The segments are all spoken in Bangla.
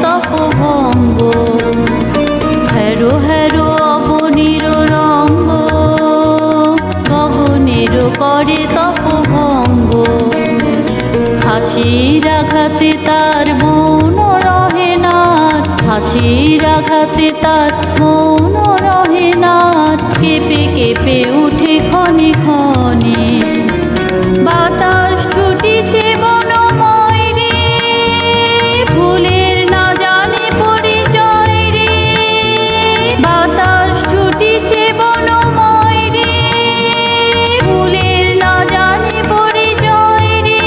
তপভঙ্গ। হেরো হেরো অবনীর রঙ্গ, গগনের করে তপভঙ্গ। হাসির আঘাতে তার মন রহে না, হাসির আঘাতে তার মন রহে না। কেঁপে কেঁপে উঠে ক্ষণে ক্ষণে, বাতাস ছুটিছে বনময় রে, ফুলের না জানে পরিচয় রে। বাতাস ছুটিছে বনময় রে, ফুলের না জানে পরিচয় রে।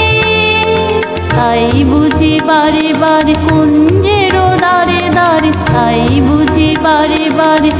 তাই বুঝি বারে বারে কুঞ্জের দ্বারে দ্বারে, তাই বুঝি বারে বারে